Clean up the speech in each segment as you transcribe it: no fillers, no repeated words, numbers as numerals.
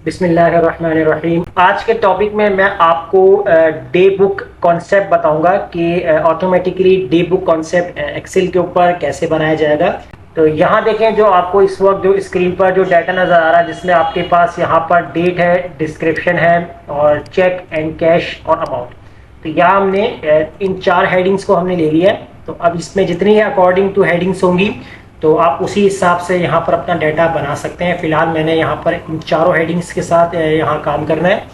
बिस्मिल्लाहिर्रहमानिर्रहीम। आज के टॉपिक में मैं आपको डे बुक कॉन्सेप्ट बताऊंगा कि automatically day book concept Excel के ऊपर कैसे बनाया जाएगा। तो यहाँ देखें, जो आपको इस वक्त जो स्क्रीन पर जो डाटा नज़र आ रहा है, जिसमें आपके पास यहाँ पर डेट है, डिस्क्रिप्शन है और चेक एंड कैश और अमाउंट। तो यहाँ हमने इन 4 हेडिंग्स को हमने ले लिया है। तो अब इसमें जितनी अकॉर्डिंग टू हेडिंग्स होंगी तो आप उसी हिसाब से यहाँ पर अपना डाटा बना सकते हैं। फिलहाल मैंने यहाँ पर इन चारों हेडिंग्स के साथ यहाँ काम करना है।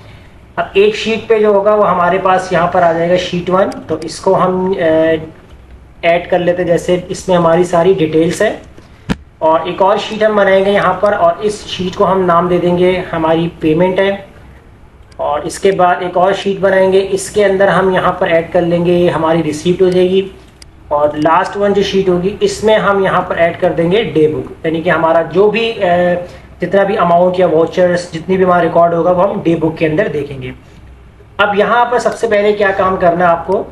अब एक शीट पे जो होगा वो हमारे पास यहाँ पर आ जाएगा शीट 1। तो इसको हम ऐड कर लेते हैं, जैसे इसमें हमारी सारी डिटेल्स है। और एक और शीट हम बनाएंगे यहाँ पर, और इस शीट को हम नाम दे देंगे हमारी पेमेंट है। और इसके बाद एक और शीट बनाएंगे, इसके अंदर हम यहाँ पर ऐड कर लेंगे हमारी रिसीप्ट हो जाएगी। और लास्ट वन जो शीट होगी इसमें हम यहाँ पर ऐड कर देंगे डे बुक, यानी कि हमारा जो भी जितना भी अमाउंट या वॉचर्स जितनी भी हमारा रिकॉर्ड होगा वो हम डे बुक के अंदर देखेंगे। अब यहाँ पर सबसे पहले क्या काम करना है आपको,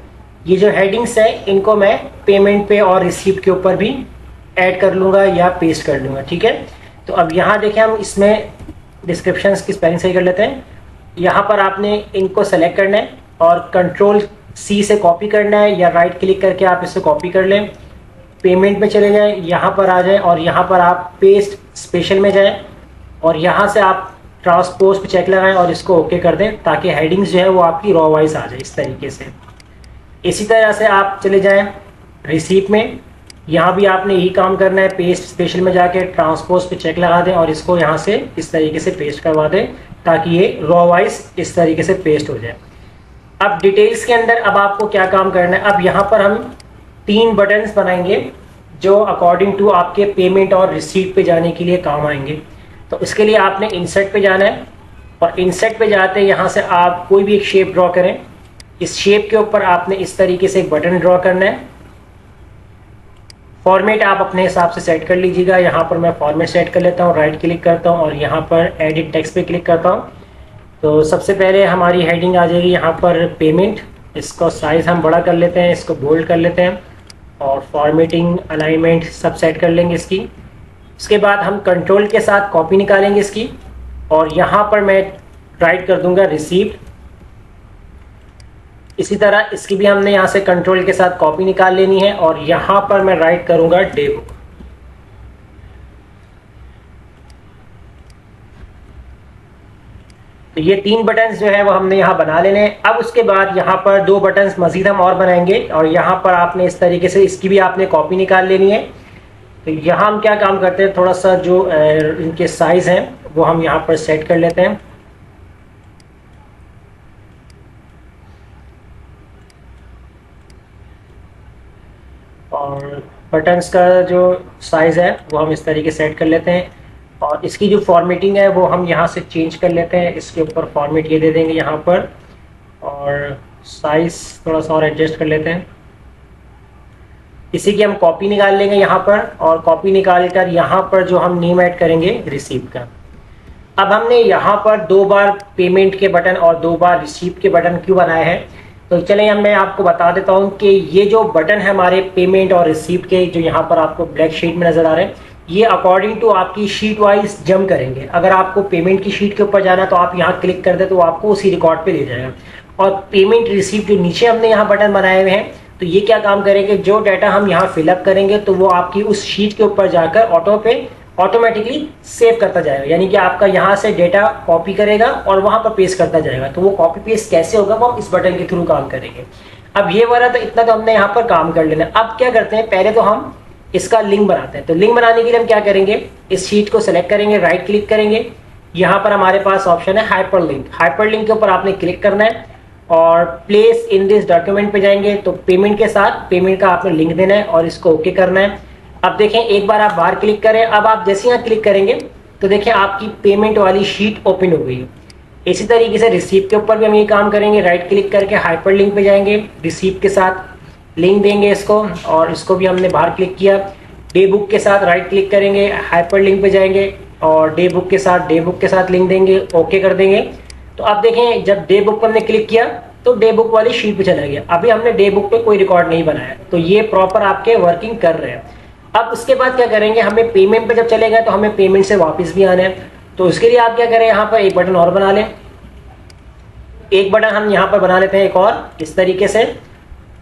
ये जो हेडिंग्स है इनको मैं पेमेंट पे और रिसीप्ट के ऊपर भी ऐड कर लूँगा या पेस्ट कर लूँगा, ठीक है। तो अब यहाँ देखें, हम इसमें डिस्क्रिप्शन की स्पेलिंग सही कर लेते हैं। यहाँ पर आपने इनको सेलेक्ट करना है और कंट्रोल-C से कॉपी करना है, या राइट क्लिक करके आप इसे कॉपी कर लें। पेमेंट में चले जाएं, यहाँ पर आ जाएं और यहाँ पर आप पेस्ट स्पेशल में जाएं और यहाँ से आप ट्रांसपोज पे चेक लगाएं और इसको ओके कर दें, ताकि हेडिंग्स जो है वो आपकी रॉ वाइज आ जाए इस तरीके से। इसी तरह से आप चले जाएं रिसीप्ट में, यहाँ भी आपने यही काम करना है, पेस्ट स्पेशल में जाके ट्रांसपोज पे चेक लगा दें और इसको यहाँ से इस तरीके से पेस्ट करवा दें, ताकि ये रॉ वाइज इस तरीके से पेस्ट हो जाए। अब डिटेल्स के अंदर अब आपको क्या काम करना है, अब यहाँ पर हम 3 बटन्स बनाएंगे जो अकॉर्डिंग टू आपके पेमेंट और रिसीप्ट पे जाने के लिए काम आएंगे। तो इसके लिए आपने इंसर्ट पे जाना है और इंसर्ट पे जाते यहाँ से आप कोई भी एक शेप ड्रॉ करें। इस शेप के ऊपर आपने इस तरीके से एक बटन ड्रॉ करना है। फॉर्मेट आप अपने हिसाब से सेट कर लीजिएगा। यहाँ पर मैं फॉर्मेट सेट कर लेता हूँ, राइट क्लिक करता हूँ और यहाँ पर एडिट टेक्स्ट पे क्लिक करता हूँ। तो सबसे पहले हमारी हेडिंग आ जाएगी यहाँ पर पेमेंट। इसको साइज़ हम बड़ा कर लेते हैं, इसको बोल्ड कर लेते हैं और फॉर्मेटिंग अलाइनमेंट सब सेट कर लेंगे इसकी। उसके बाद हम कंट्रोल के साथ कॉपी निकालेंगे इसकी और यहाँ पर मैं राइट कर दूंगा रिसीप्ट। इसी तरह इसकी भी हमने यहाँ से कंट्रोल के साथ कॉपी निकाल लेनी है और यहाँ पर मैं राइट करूँगा डे बुक। तो ये 3 बटन्स जो है वो हमने यहाँ बना लेने हैं। अब उसके बाद यहाँ पर 2 बटन्स मजीद हम और बनाएंगे और यहाँ पर आपने इस तरीके से इसकी भी आपने कॉपी निकाल लेनी है। तो यहाँ हम क्या काम करते हैं, थोड़ा सा जो इनके साइज़ हैं वो हम यहाँ पर सेट कर लेते हैं। और बटन्स का जो साइज़ है वो हम इस तरीके से सेट कर लेते हैं और इसकी जो फॉर्मेटिंग है वो हम यहाँ से चेंज कर लेते हैं। इसके ऊपर फॉर्मेट ये दे देंगे यहाँ पर और साइज़ थोड़ा सा और एडजस्ट कर लेते हैं। इसी की हम कॉपी निकाल लेंगे यहाँ पर और कॉपी निकाल कर यहाँ पर जो हम नेम ऐड करेंगे रिसीप्ट का। अब हमने यहाँ पर 2 बार पेमेंट के बटन और 2 बार रिसीप्ट के बटन क्यों बनाए हैं, तो चलें अब मैं आपको बता देता हूँ कि ये जो बटन है हमारे पेमेंट और रिसीप्ट के, जो यहाँ पर आपको ब्लैक शीट में नज़र आ रहे हैं, ये अकॉर्डिंग टू आपकी शीट वाइज जंप करेंगे। अगर आपको पेमेंट की शीट के ऊपर जाना तो आप यहाँ क्लिक कर दे तो आपको उसी रिकॉर्ड पे ले जाएगा। और पेमेंट रिसीप्ट जो नीचे हमने यहाँ बटन बनाए हुए हैं, तो ये क्या काम करेंगे, जो डाटा हम यहाँ फिलअप करेंगे तो वो आपकी उस शीट के ऊपर जाकर ऑटोमेटिकली सेव करता जाएगा। यानी कि आपका यहाँ से डेटा कॉपी करेगा और वहाँ पर पेस्ट करता जाएगा। तो वो कॉपी पेस्ट कैसे होगा वो हम इस बटन के थ्रू काम करेंगे। अब ये वाला तो इतना तो हमने यहाँ पर काम कर लेना। अब क्या करते हैं, पहले तो हम इसका लिंक बनाते हैं। तो लिंक बनाने के लिए हम क्या करेंगे, इस शीट को सेलेक्ट करेंगे, राइट क्लिक करेंगे, यहाँ पर हमारे पास ऑप्शन है हाइपरलिंक। हाइपरलिंक के ऊपर आपने क्लिक करना है और प्लेस इन दिस डॉक्यूमेंट पे जाएंगे तो पेमेंट के साथ पेमेंट का आपने लिंक देना है और इसको ओके करना है। अब देखें, एक बार आप बाहर क्लिक करें, अब आप जैसे यहाँ क्लिक करेंगे तो देखें आपकी पेमेंट वाली शीट ओपन हो गई। इसी तरीके से रिसीप्ट के ऊपर भी हम ये काम करेंगे, राइट क्लिक करके हाइपरलिंक पे जाएंगे, रिसीप्ट के साथ लिंक देंगे इसको और इसको भी हमने बाहर क्लिक किया। डे बुक के साथ राइट क्लिक करेंगे, हाइपरलिंक पे जाएंगे और डे बुक के साथ लिंक देंगे, ओके कर देंगे। तो अब देखें, जब डे बुक पर हमने क्लिक किया तो डे बुक वाली शीट पे चला गया। अभी हमने डे बुक पे कोई रिकॉर्ड नहीं बनाया, तो ये प्रॉपर आपके वर्किंग कर रहे हैं। अब उसके बाद क्या करेंगे, हमें पेमेंट पे जब चले गए तो हमें पेमेंट से वापस भी आना है तो उसके लिए आप क्या करें, यहाँ पर एक बटन और बना लें। एक बटन हम यहाँ पर बना लेते हैं एक और इस तरीके से,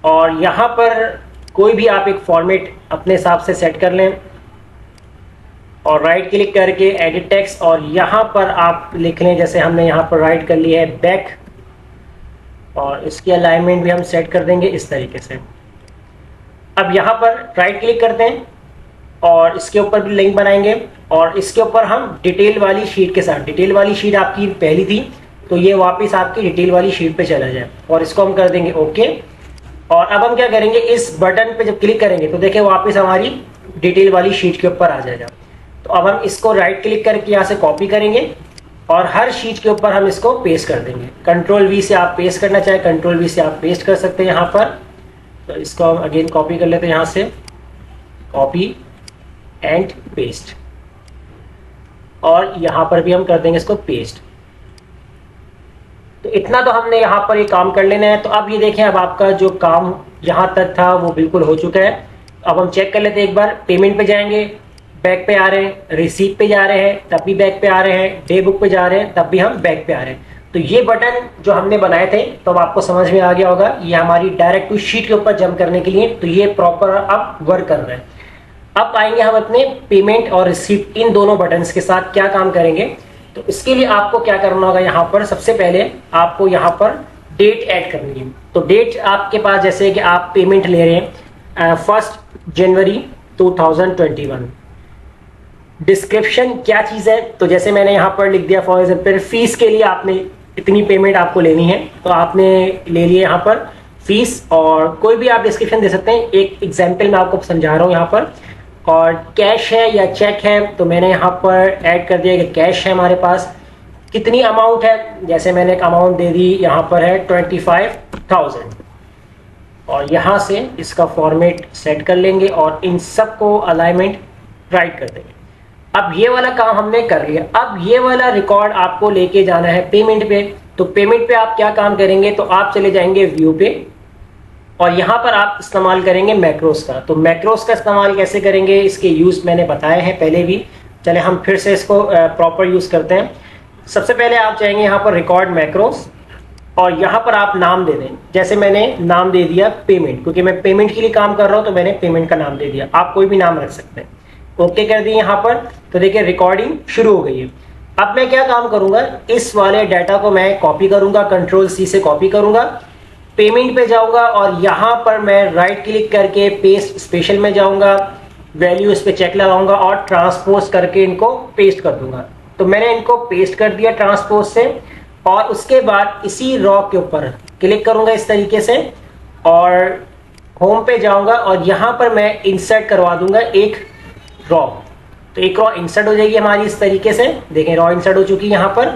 और यहाँ पर कोई भी आप एक फॉर्मेट अपने हिसाब से सेट कर लें और राइट क्लिक करके एडिट टेक्स्ट, और यहाँ पर आप लिख लें, जैसे हमने यहाँ पर राइट कर लिया है बैक, और इसकी अलाइनमेंट भी हम सेट कर देंगे इस तरीके से। अब यहाँ पर राइट क्लिक करते हैं और इसके ऊपर भी लिंक बनाएंगे, और इसके ऊपर हम डिटेल वाली शीट के साथ, डिटेल वाली शीट आपकी पहली थी तो ये वापस आपकी डिटेल वाली शीट पे चला जाए, और इसको हम कर देंगे ओके। और अब हम क्या करेंगे, इस बटन पे जब क्लिक करेंगे तो देखिए वापस हमारी डिटेल वाली शीट के ऊपर आ जाएगा। तो अब हम इसको राइट क्लिक करके यहाँ से कॉपी करेंगे और हर शीट के ऊपर हम इसको पेस्ट कर देंगे। कंट्रोल वी से आप पेस्ट करना चाहें, कंट्रोल वी से आप पेस्ट कर सकते हैं यहाँ पर। तो इसको हम अगेन कॉपी कर लेते हैं, यहाँ से कॉपी एंड पेस्ट, और यहाँ पर भी हम कर देंगे इसको पेस्ट। तो इतना तो हमने यहाँ पर ये काम कर लेना है। तो अब ये देखें, अब आपका जो काम यहाँ तक था वो बिल्कुल हो चुका है। अब हम चेक कर लेते हैं एक बार। पेमेंट पे जाएंगे, बैक पे आ रहे हैं, रिसीट पे जा रहे हैं तब भी बैक पे आ रहे हैं, डे बुक पे जा रहे हैं तब भी हम बैक पे आ रहे हैं। तो ये बटन जो हमने बनाए थे तो अब आपको समझ में आ गया होगा, ये हमारी डायरेक्ट टू शीट के ऊपर जंप करने के लिए, तो ये प्रॉपर अब वर्क कर रहे हैं। अब आएंगे हम अपने पेमेंट और रिसीट इन दोनों बटन्स के साथ क्या काम करेंगे। तो इसके लिए आपको क्या करना होगा, यहाँ पर सबसे पहले आपको यहाँ पर डेट ऐड करनी है। तो डेट आपके पास, जैसे कि आप पेमेंट ले रहे हैं 1 जनवरी 2021। डिस्क्रिप्शन क्या चीज़ है, तो जैसे मैंने यहाँ पर लिख दिया फॉर एग्जाम्पल फीस के लिए आपने इतनी पेमेंट आपको लेनी है, तो आपने ले लिए यहाँ पर फीस, और कोई भी आप डिस्क्रिप्शन दे सकते हैं। एक एग्जाम्पल मैं आपको समझा रहा हूँ यहाँ पर। और कैश है या चेक है, तो मैंने यहाँ पर ऐड कर दिया कि कैश है हमारे पास। कितनी अमाउंट है, जैसे मैंने एक अमाउंट दे दी, यहाँ पर है 25,000, और यहाँ से इसका फॉर्मेट सेट कर लेंगे और इन सबको अलाइनमेंट राइट कर देंगे। अब ये वाला काम हमने कर लिया। अब ये वाला रिकॉर्ड आपको लेके जाना है पेमेंट पे। तो पेमेंट पे आप क्या काम करेंगे, तो आप चले जाएंगे व्यू पे, और यहाँ पर आप इस्तेमाल करेंगे मैक्रोस का। तो मैक्रोस का इस्तेमाल कैसे करेंगे, इसके यूज मैंने बताए हैं पहले भी। चले हम फिर से इसको प्रॉपर यूज करते हैं। सबसे पहले आप चाहेंगे यहाँ पर रिकॉर्ड मैक्रोस, और यहाँ पर आप नाम दे दें। जैसे मैंने नाम दे दिया पेमेंट, क्योंकि मैं पेमेंट के लिए काम कर रहा हूँ तो मैंने पेमेंट का नाम दे दिया। आप कोई भी नाम रख सकते हैं। ओके कर दिए यहाँ पर। तो देखिए रिकॉर्डिंग शुरू हो गई है। अब मैं क्या काम करूंगा, इस वाले डाटा को मैं कॉपी करूंगा, कंट्रोल सी से कॉपी करूंगा, पेमेंट पे जाऊंगा और यहाँ पर मैं राइट क्लिक करके पेस्ट स्पेशल में जाऊंगा, वैल्यू इस पे चेक लगाऊंगा और ट्रांसपोज करके इनको पेस्ट कर दूंगा। तो मैंने इनको पेस्ट कर दिया ट्रांसपोज से, और उसके बाद इसी रॉ के ऊपर क्लिक करूंगा इस तरीके से, और होम पे जाऊंगा और यहाँ पर मैं इंसर्ट करवा दूंगा एक रॉ। तो एक रॉ इंसर्ट हो जाएगी हमारी इस तरीके से। देखें रॉ इंसर्ट हो चुकी है यहाँ पर।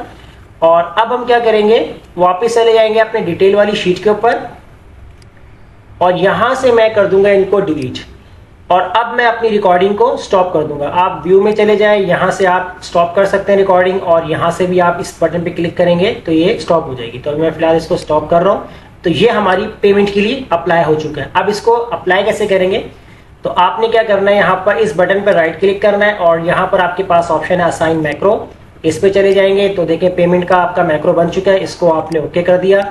और अब हम क्या करेंगे, वापस चले जाएंगे अपने डिटेल वाली शीट के ऊपर, और यहां से मैं कर दूंगा इनको डिलीट, और अब मैं अपनी रिकॉर्डिंग को स्टॉप कर दूंगा। आप व्यू में चले जाएं, यहां से आप स्टॉप कर सकते हैं रिकॉर्डिंग, और यहां से भी आप इस बटन पे क्लिक करेंगे तो ये स्टॉप हो जाएगी। तो मैं फिलहाल इसको स्टॉप कर रहा हूं। तो ये हमारी पेमेंट के लिए अप्लाई हो चुका है। अब इसको अप्लाई कैसे करेंगे, तो आपने क्या करना है, यहाँ पर इस बटन पर राइट क्लिक करना है, और यहाँ पर आपके पास ऑप्शन है असाइन मैक्रो, इस पे चले जाएंगे। तो देखें पेमेंट का आपका मैक्रो बन चुका है, इसको आपने ओके कर दिया।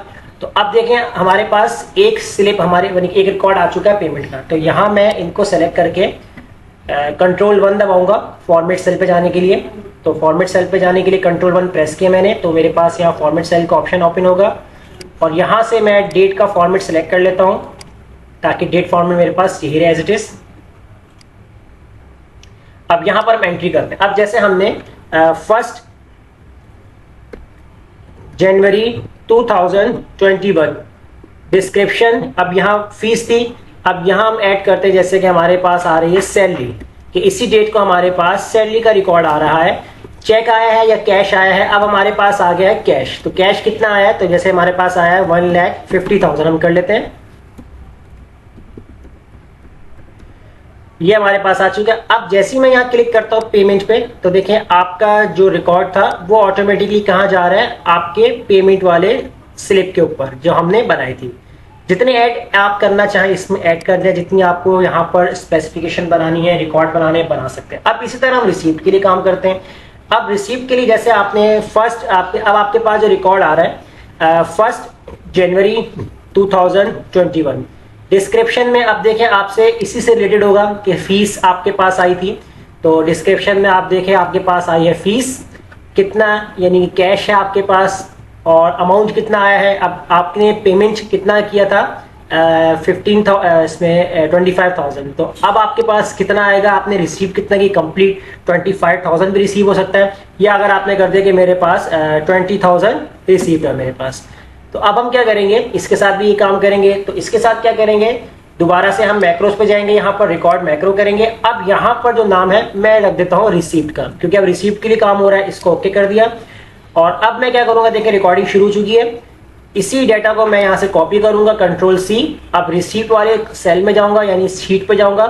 तो अब देखें हमारे पास एक स्लिप, हमारे एक रिकॉर्ड आ चुका है पेमेंट का। तो यहाँ मैं इनको सेलेक्ट करके कंट्रोल 1 दबाऊंगा फॉर्मेट सेल पे जाने के लिए। तो फॉर्मेट सेल पे जाने के लिए कंट्रोल 1 प्रेस किया मैंने, तो मेरे पास यहाँ फॉर्मेट सेल का ऑप्शन ओपन होगा, और यहाँ से मैं डेट का फॉर्मेट सेलेक्ट कर लेता हूँ ताकि डेट फॉर्मेट मेरे पास यही रहे एज इट इज। अब यहाँ पर हम एंट्री करते हैं। अब जैसे हमने 1 जनवरी 2021 डिस्क्रिप्शन, अब यहाँ फीस थी, अब यहाँ हम ऐड करते हैं जैसे कि हमारे पास आ रही है सैलरी, कि इसी डेट को हमारे पास सैलरी का रिकॉर्ड आ रहा है। चेक आया है या कैश आया है, अब हमारे पास आ गया है कैश। तो कैश कितना आया है, तो जैसे हमारे पास आया है 1,50,000 हम कर लेते हैं, ये हमारे पास आ चुका है। अब जैसे ही मैं यहाँ क्लिक करता हूँ पेमेंट पे, तो देखें आपका जो रिकॉर्ड था वो ऑटोमेटिकली कहाँ जा रहा है, आपके पेमेंट वाले स्लिप के ऊपर जो हमने बनाई थी। जितने ऐड आप करना चाहें इसमें ऐड कर दिया, जितनी आपको यहाँ पर स्पेसिफिकेशन बनानी है, रिकॉर्ड बनाने बना सकते हैं। अब इसी तरह हम रिसीप्ट के लिए काम करते हैं। अब रिसीप्ट के लिए जैसे आपने फर्स्ट अब आपके पास जो रिकॉर्ड आ रहा है 1 जनवरी 2021, डिस्क्रिप्शन में अब देखें आपसे इसी से रिलेटेड होगा कि फीस आपके पास आई थी। तो डिस्क्रिप्शन में आप देखें आपके पास आई है फीस कितना, यानी कि कैश है आपके पास, और अमाउंट कितना आया है। अब आपने पेमेंट कितना किया था 25,000, तो अब आपके पास कितना आएगा, आपने रिसीव कितना की कंप्लीट 25,000 भी रिसीव हो सकता है, या अगर आपने कर दिया कि मेरे पास 20,000 रिसीव है मेरे पास। तो अब हम क्या करेंगे, इसके साथ भी ये काम करेंगे। तो इसके साथ क्या करेंगे, दोबारा से हम मैक्रोस पे जाएंगे, यहाँ पर रिकॉर्ड मैक्रो करेंगे। अब यहाँ पर जो नाम है मैं रख देता हूँ रिसीप्ट का, क्योंकि अब रिसीप्ट के लिए काम हो रहा है, इसको ओके कर दिया। और अब मैं क्या करूंगा, देखिए रिकॉर्डिंग शुरू हो चुकी है। इसी डेटा को मैं यहाँ से कॉपी करूंगा, Ctrl+C। अब रिसीप्ट वाले सेल में जाऊंगा, यानी शीट पे जाऊंगा,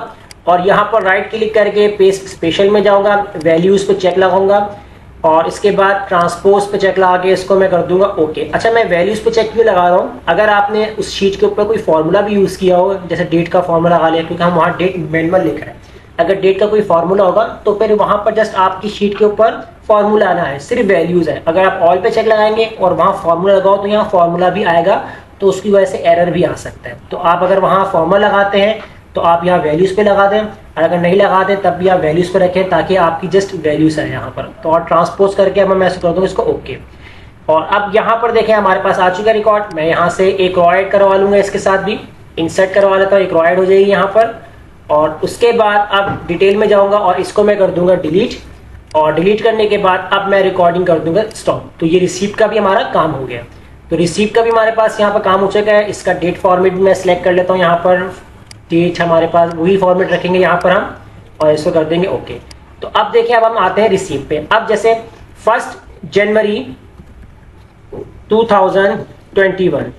और यहाँ पर राइट क्लिक करके पेस्ट स्पेशल में जाऊंगा, वैल्यूज पे चेक लगाऊंगा, और इसके बाद ट्रांसपोज पे चेक लगा के इसको मैं कर दूंगा ओके। अच्छा, मैं वैल्यूज पे चेक क्यों लगा रहा हूँ, अगर आपने उस शीट के ऊपर कोई फॉर्मूला भी यूज किया हो, जैसे डेट का फॉर्मूला लगा लिया, क्योंकि हम वहाँ डेट मैनुअल लिख रहे हैं, अगर डेट का कोई फॉर्मूला होगा तो फिर वहां पर जस्ट आपकी शीट के ऊपर फॉर्मूला आना है, सिर्फ वैल्यूज है। अगर आप ऑल पे चेक लगाएंगे और वहां फॉर्मूला लगाओ तो यहाँ फॉर्मूला भी आएगा, तो उसकी वजह से एरर भी आ सकता है। तो आप अगर वहां फॉर्मूला लगाते हैं तो आप यहाँ वैल्यूज पे लगा दें, और अगर नहीं लगाते तब भी आप वैल्यूज पे रखें, ताकि आपकी जस्ट वैल्यूज है यहाँ पर। तो और ट्रांसपोज करके अब मैं कर दूंगा इसको ओके। और अब यहाँ पर देखें हमारे पास आ चुका रिकॉर्ड। मैं यहाँ से एक रो ऐड करवा लूंगा, इसके साथ भी इंसर्ट करवा लेता हूँ, एक रो ऐड हो जाएगी यहाँ पर। और उसके बाद अब डिटेल में जाऊंगा और इसको मैं कर दूंगा डिलीट, और डिलीट करने के बाद अब मैं रिकॉर्डिंग कर दूंगा स्टॉप। तो ये रिसीप्ट का भी हमारा काम हो गया। तो रिसीप्ट का भी हमारे पास यहाँ पर काम हो चुका है। इसका डेट फॉर्मेट मैं सिलेक्ट कर लेता हूँ, यहाँ पर डेट हमारे पास वही फॉर्मेट रखेंगे यहाँ पर हम, और इसको कर देंगे ओके। तो अब देखिए अब हम आते हैं रिसीप्ट पे। अब जैसे 1 जनवरी 2021,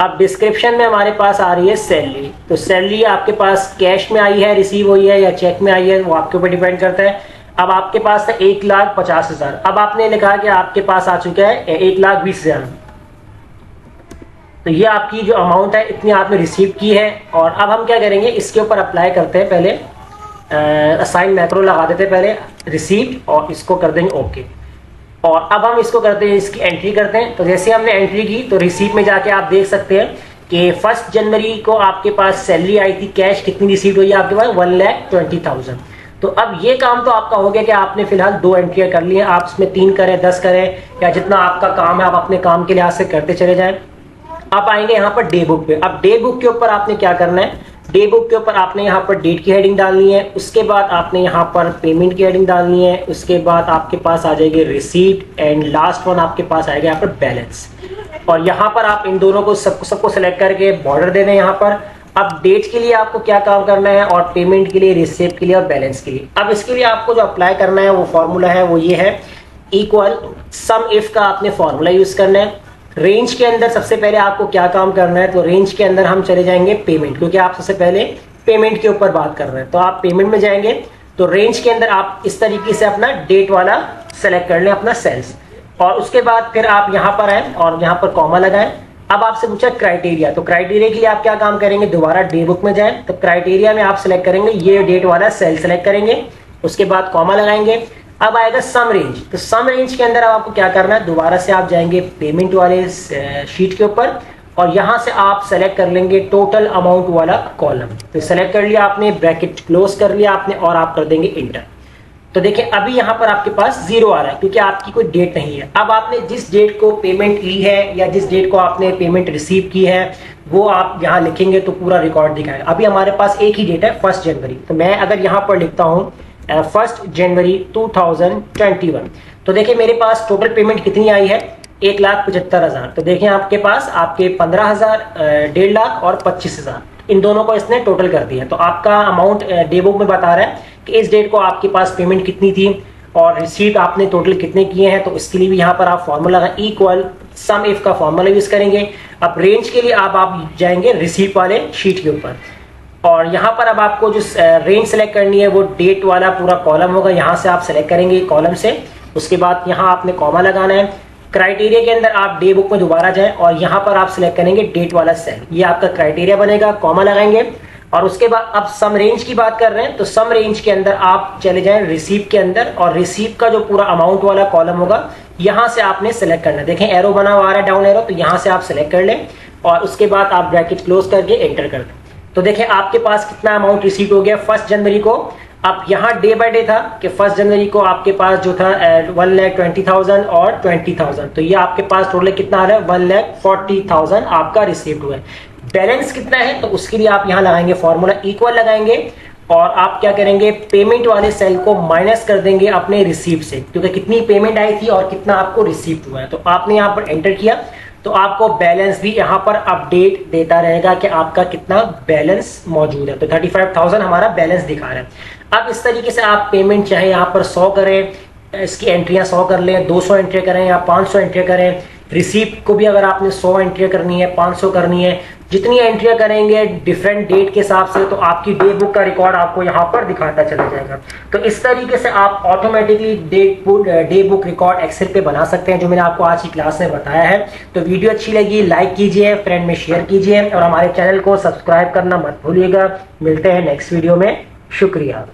अब डिस्क्रिप्शन में हमारे पास आ रही है सैलरी। तो सैलरी आपके पास कैश में आई है, रिसीव हुई है, या चेक में आई है, वो आपके ऊपर डिपेंड करता है। अब आपके पास है 1,50,000, अब आपने लिखा कि आपके पास आ चुका है 1,20,000। तो ये आपकी जो अमाउंट है इतनी आपने रिसीव की है। और अब हम क्या करेंगे, इसके ऊपर अप्लाई करते हैं, पहले असाइन मैक्रो लगा देते हैं पहले रिसीप्ट, और इसको कर देंगे ओके। और अब हम इसको करते हैं, इसकी एंट्री करते हैं। तो जैसे हमने एंट्री की तो रिसीप्ट में जाके आप देख सकते हैं कि 1 जनवरी को आपके पास सैलरी आई थी, कैश कितनी रिसीव हुई है आपके पास 1,20,000। तो अब ये काम तो आपका हो गया कि आपने फिलहाल 2 एंट्रियां कर ली हैं। आप इसमें 3 करें, 10 करें, या जितना आपका काम है आप अपने काम के लिहाज से करते चले जाएं। आप आएंगे यहाँ पर डे बुक पे। अब डे बुक के ऊपर आपने क्या करना है, डे बुक के ऊपर आपने यहाँ पर डेट की हेडिंग डालनी है, उसके बाद आपने यहाँ पर पेमेंट की हेडिंग डालनी है, उसके बाद आपके पास आ जाएगी रिसीट, एंड लास्ट वन आपके पास आएगा यहाँ पर बैलेंस। और यहाँ पर आप इन दोनों को सबको सेलेक्ट करके बॉर्डर दे दें यहाँ पर। अब डेट के लिए आपको क्या काम करना है, और पेमेंट के लिए, रिसीप्ट के लिए, और बैलेंस के लिए। अब इसके लिए आपको जो अप्लाई करना है वो फॉर्मूला है, वो ये है इक्वल सम इफ का आपने फॉर्मूला यूज करना है। रेंज के अंदर सबसे पहले आपको क्या काम करना है, तो रेंज के अंदर हम चले जाएंगे पेमेंट, क्योंकि आप सबसे पहले पेमेंट के ऊपर बात कर रहे हैं। तो आप पेमेंट में जाएंगे, तो रेंज के अंदर आप इस तरीके से अपना डेट वाला सेलेक्ट कर लें, अपना सेल्स। और उसके बाद फिर आप यहाँ पर आए और यहाँ पर कॉमा लगाएं। अब आपसे पूछा क्राइटेरिया, तो क्राइटेरिया के लिए आप क्या काम करेंगे, दोबारा डे बुक में जाएं, तो क्राइटेरिया में आप सेलेक्ट करेंगे ये डेट वाला सेल सेलेक्ट करेंगे, उसके बाद कॉमा लगाएंगे। अब आएगा सम रेंज, तो सम रेंज के अंदर अब आपको क्या करना है, दोबारा से आप जाएंगे पेमेंट वाले शीट के ऊपर, और यहां से आप सेलेक्ट कर लेंगे टोटल अमाउंट वाला कॉलम। तो सेलेक्ट कर लिया आपने, ब्रैकेट क्लोज कर लिया आपने, और आप कर देंगे इंटर। तो देखिए अभी यहाँ पर आपके पास 0 आ रहा है, क्योंकि आपकी कोई डेट नहीं है। अब आपने जिस डेट को पेमेंट ली है, या जिस डेट को आपने पेमेंट रिसीव की है, वो आप यहाँ लिखेंगे तो पूरा रिकॉर्ड दिखाएगा। अभी हमारे पास एक ही डेट है 1 जनवरी, तो मैं अगर यहाँ पर लिखता हूँ 1 जनवरी 2021, तो देखिए मेरे पास टोटल पेमेंट कितनी आई है 1,75,000। तो देखिए आपके पास आपके 15,000, 1.5 लाख और 25,000, इन दोनों को इसने टोटल कर दिया। तो आपका अमाउंट डे बुक में बता रहा है कि इस डेट को आपके पास पेमेंट कितनी थी, और रिसीट आपने टोटल कितने किए हैं। तो इसके लिए भी यहाँ पर आप फॉर्मूला लगा इक्वल सम इफ का फॉर्मूला यूज करेंगे। अब रेंज के लिए आप जाएंगे रिसीट वाले शीट के ऊपर, और यहाँ पर अब आपको जो रेंज सेलेक्ट करनी है वो डेट वाला पूरा कॉलम होगा, यहाँ से आप सेलेक्ट करेंगे कॉलम से। उसके बाद यहाँ आपने कॉमा लगाना है। क्राइटेरिया के अंदर आप डे बुक में दोबारा जाएं, और यहाँ पर आप सिलेक्ट करेंगे डेट वाला सेल, ये आपका क्राइटेरिया बनेगा, कॉमा लगाएंगे। और उसके बाद अब सम रेंज की बात कर रहे हैं, तो सम रेंज के अंदर आप चले जाएं रिसीव के अंदर, और रिसीव का जो पूरा अमाउंट वाला कॉलम होगा यहां से आपने सेलेक्ट करना है। देखें एरो बना हुआ आ रहा है डाउन एरो, तो यहां से आप सेलेक्ट कर लें और उसके बाद आप ब्रैकेट क्लोज करके एंटर कर दें। तो देखें आपके पास कितना अमाउंट रिसीव हो गया 1 जनवरी को। अब यहाँ डे बाय डे था कि 1 जनवरी को आपके पास जो था 1,20,000 और 20,000, तो ये आपके पास टोटल कितना आ रहा है 1,40,000 आपका रिसीव्ड हुआ है। बैलेंस कितना है तो उसके लिए आप यहाँ लगाएंगे फॉर्मूला इक्वल लगाएंगे और आप क्या करेंगे पेमेंट वाले सेल को माइनस कर देंगे अपने रिसीव से, क्योंकि कितनी पेमेंट आई थी और कितना आपको रिसीव हुआ है। तो आपने यहाँ पर एंटर किया तो आपको बैलेंस भी यहाँ पर अपडेट देता रहेगा कि आपका कितना बैलेंस मौजूद है। तो 35,000 हमारा बैलेंस दिखा रहा है। अब इस तरीके से आप पेमेंट चाहे यहाँ पर 100 करें, इसकी एंट्रियां 100 कर लें, 200 एंट्री करें या 500 एंट्री करें। रिसीप्ट को भी अगर आपने 100 एंट्री करनी है 500 करनी है, जितनी एंट्रियां करेंगे डिफरेंट डेट के हिसाब से, तो आपकी डे बुक का रिकॉर्ड आपको यहाँ पर दिखाता चला जाएगा। तो इस तरीके से आप automatically day book record Excel पे बना सकते हैं, जो मैंने आपको आज की क्लास में बताया है। तो वीडियो अच्छी लगी लाइक कीजिए, फ्रेंड में शेयर कीजिए और हमारे चैनल को सब्सक्राइब करना मत भूलिएगा। मिलते हैं नेक्स्ट वीडियो में, शुक्रिया।